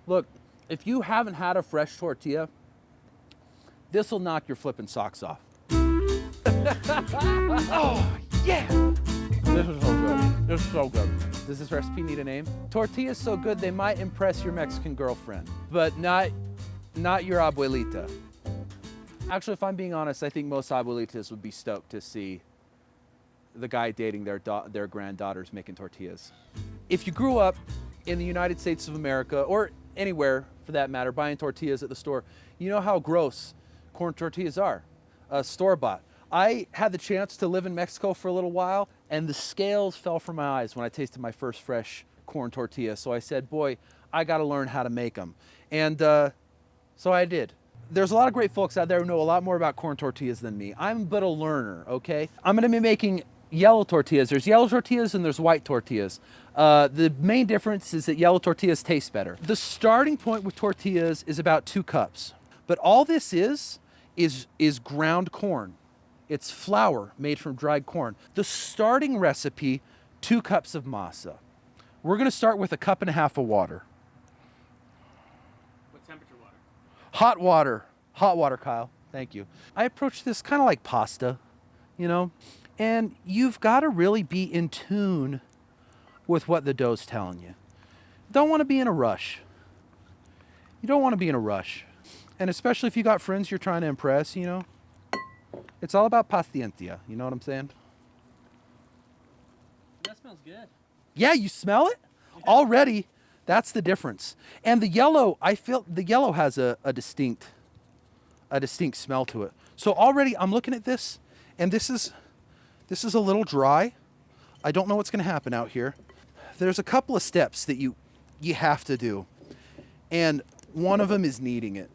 Look, if you haven't had a fresh tortilla, this will knock your flipping socks off. Oh, yeah! This is so good. This is so good. Does this recipe need a name? Tortillas so good they might impress your Mexican girlfriend, but not your abuelita. Actually, if I'm being honest, I think most abuelitas would be stoked to see the guy dating their granddaughters making tortillas. If you grew up in the United States of America, or anywhere for that matter, buying tortillas at the store, you know how gross corn tortillas are, store-bought. I had the chance to live in Mexico for a little while, and the scales fell from my eyes when I tasted my first fresh corn tortilla. So I said, boy, I gotta learn how to make them. And so I did. There's a lot of great folks out there who know a lot more about corn tortillas than me. I'm but a learner, okay? I'm gonna be making yellow tortillas. There's yellow tortillas and there's white tortillas. The main difference is that yellow tortillas taste better. The starting point with tortillas is about 2 cups. But all this is ground corn. It's flour made from dried corn. The starting recipe, 2 cups of masa. We're gonna start with 1.5 cups of water. What temperature water? Hot water. Hot water, Kyle. Thank you. I approach this kind of like pasta, you know? And you've got to really be in tune with what the dough's telling you. Don't want to be in a rush. You don't want to be in a rush. And especially if you got friends you're trying to impress, you know? It's all about paciencia, you know what I'm saying? That smells good. Yeah, you smell it? Already, that's the difference. And the yellow, I feel the yellow has a distinct smell to it. So already I'm looking at this, and this is a little dry. I don't know what's gonna happen out here. There's a couple of steps that you have to do. And one of them is kneading it.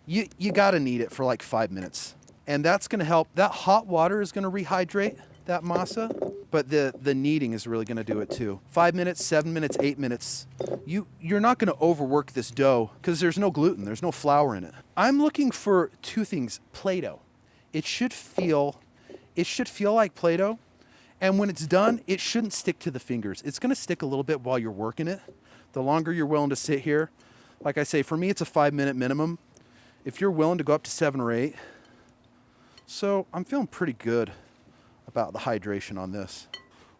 You gotta knead it for like 5 minutes. And that's gonna help. That hot water is gonna rehydrate that masa, but the kneading is really gonna do it too. 5 minutes, 7 minutes, 8 minutes. You're not gonna overwork this dough because there's no gluten, there's no flour in it. I'm looking for 2 things. Play-Doh. It should feel like Play-Doh, and when it's done, it shouldn't stick to the fingers. It's gonna stick a little bit while you're working it. The longer you're willing to sit here, like I say, for me, it's a 5-minute minimum. If you're willing to go up to 7 or 8. So I'm feeling pretty good about the hydration on this.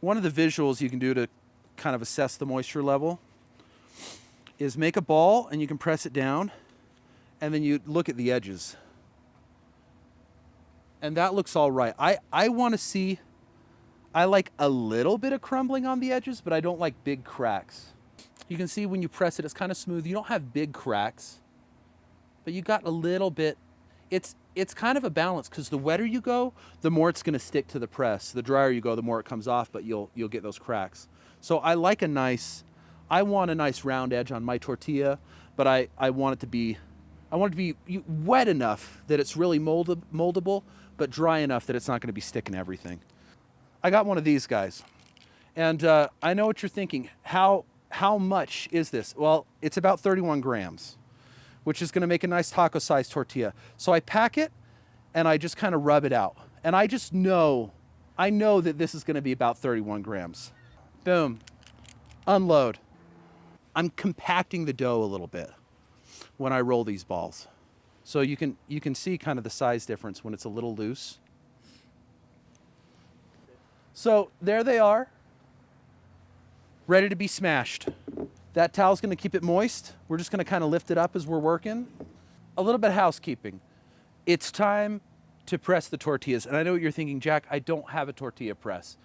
One of the visuals you can do to kind of assess the moisture level is make a ball and you can press it down and then you look at the edges. And that looks all right. I want to see, I like a little bit of crumbling on the edges, but I don't like big cracks. You can see when you press it, it's kind of smooth. You don't have big cracks, but you got a little bit. It's kind of a balance because the wetter you go, the more it's going to stick to the press. The drier you go, the more it comes off, but you'll get those cracks. So I want a nice round edge on my tortilla, but I want it to be wet enough that it's really moldable, but dry enough that it's not going to be sticking to everything. I got one of these guys, and I know what you're thinking. How much is this? Well, it's about 31 grams. Which is gonna make a nice taco-sized tortilla. So I pack it and I just kind of rub it out. And I know that this is gonna be about 31 grams. Boom, unload. I'm compacting the dough a little bit when I roll these balls. So you can see kind of the size difference when it's a little loose. So there they are, ready to be smashed. That towel's gonna keep it moist. We're just gonna kind of lift it up as we're working. A little bit of housekeeping. It's time to press the tortillas. And I know what you're thinking, Jack, I don't have a tortilla press.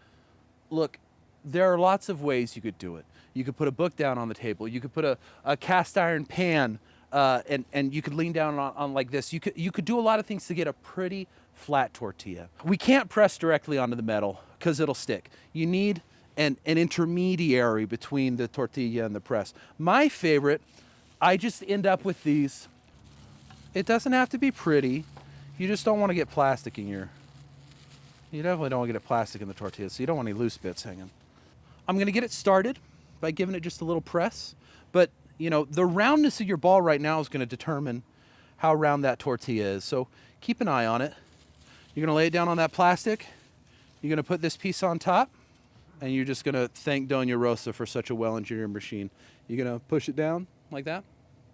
Look, there are lots of ways you could do it. You could put a book down on the table. You could put a cast iron pan and you could lean down on like this. You could do a lot of things to get a pretty flat tortilla. We can't press directly onto the metal because it'll stick. You need an intermediary between the tortilla and the press. My favorite, I just end up with these. It doesn't have to be pretty. You just don't want to get plastic in your, you definitely don't want to get plastic in the tortilla, so you don't want any loose bits hanging. I'm gonna get it started by giving it just a little press, but you know, the roundness of your ball right now is gonna determine how round that tortilla is, so keep an eye on it. You're gonna lay it down on that plastic, you're gonna put this piece on top, and you're just gonna thank Doña Rosa for such a well-engineered machine. You're gonna push it down like that.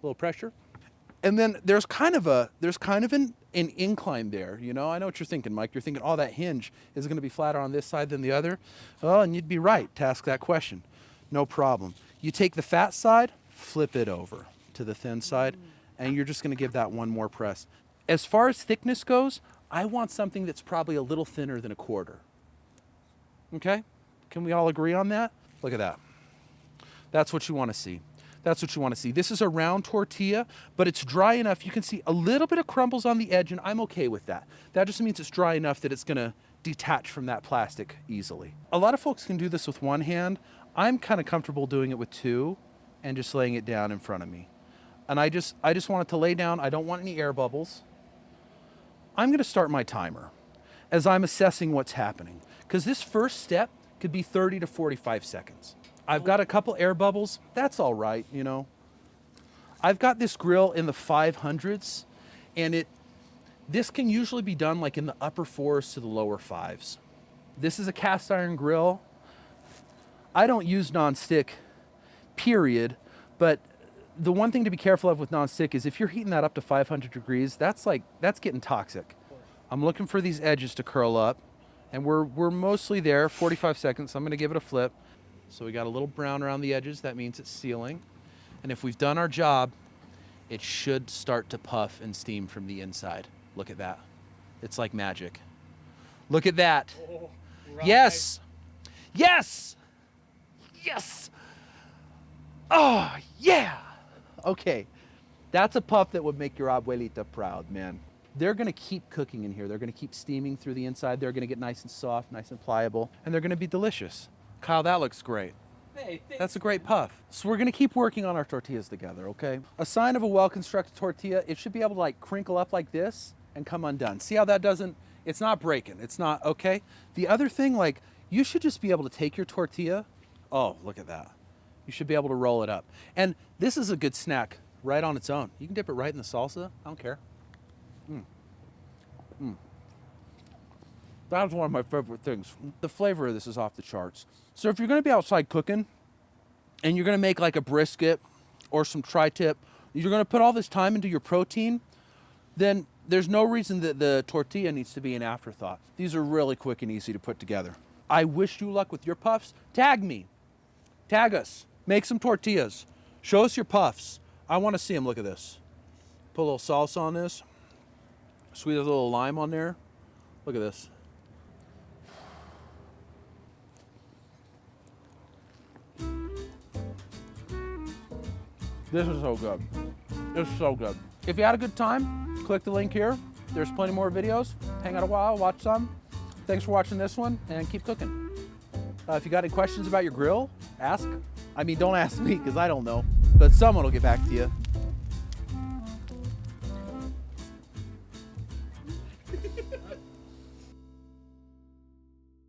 little pressure. And then there's kind of an incline there, you know. I know what you're thinking, Mike. You're thinking, oh, that hinge is going to be flatter on this side than the other. Oh, and you'd be right to ask that question. No problem. You take the fat side, flip it over to the thin side, and you're just going to give that one more press. As far as thickness goes, I want something that's probably a little thinner than a quarter. Okay? Can we all agree on that? Look at that. That's what you want to see. That's what you want to see. This is a round tortilla, but it's dry enough. You can see a little bit of crumbles on the edge, and I'm okay with that. That just means it's dry enough that it's going to detach from that plastic easily. A lot of folks can do this with one hand. I'm kind of comfortable doing it with two and just laying it down in front of me. And I just want it to lay down. I don't want any air bubbles. I'm going to start my timer as I'm assessing what's happening, because this first step could be 30 to 45 seconds. I've got a couple air bubbles. That's all right, you know. I've got this grill in the 500s, and this can usually be done like in the upper 4s to the lower 5s. This is a cast iron grill. I don't use nonstick, period, but the one thing to be careful of with nonstick is if you're heating that up to 500 degrees, that's getting toxic. I'm looking for these edges to curl up, and we're mostly there, 45 seconds. So I'm gonna give it a flip. So we got a little brown around the edges. That means it's sealing. And if we've done our job, it should start to puff and steam from the inside. Look at that. It's like magic. Look at that. Oh, right. Yes. Yes. Yes. Oh, yeah. Okay. That's a puff that would make your abuelita proud, man. They're going to keep cooking in here. They're going to keep steaming through the inside. They're going to get nice and soft, nice and pliable, and they're going to be delicious. Kyle, that looks great. Hey, That's a great puff. So we're gonna keep working on our tortillas together, okay? A sign of a well-constructed tortilla, it should be able to like crinkle up like this and come undone. See how that doesn't, it's not breaking, it's not, okay? The other thing, like, you should just be able to take your tortilla, oh, look at that. You should be able to roll it up. And this is a good snack right on its own. You can dip it right in the salsa, I don't care. That's one of my favorite things. The flavor of this is off the charts. So if you're gonna be outside cooking and you're gonna make like a brisket or some tri-tip, you're gonna put all this time into your protein, then there's no reason that the tortilla needs to be an afterthought. These are really quick and easy to put together. I wish you luck with your puffs. Tag me, tag us, make some tortillas. Show us your puffs. I wanna see them, look at this. Put a little salsa on this. Squeeze a little lime on there. Look at this. This is so good. It's so good. If you had a good time, click the link here. There's plenty more videos. Hang out a while, watch some. Thanks for watching this one, and keep cooking. If you got any questions about your grill, ask. I mean, don't ask me, because I don't know. But someone will get back to you.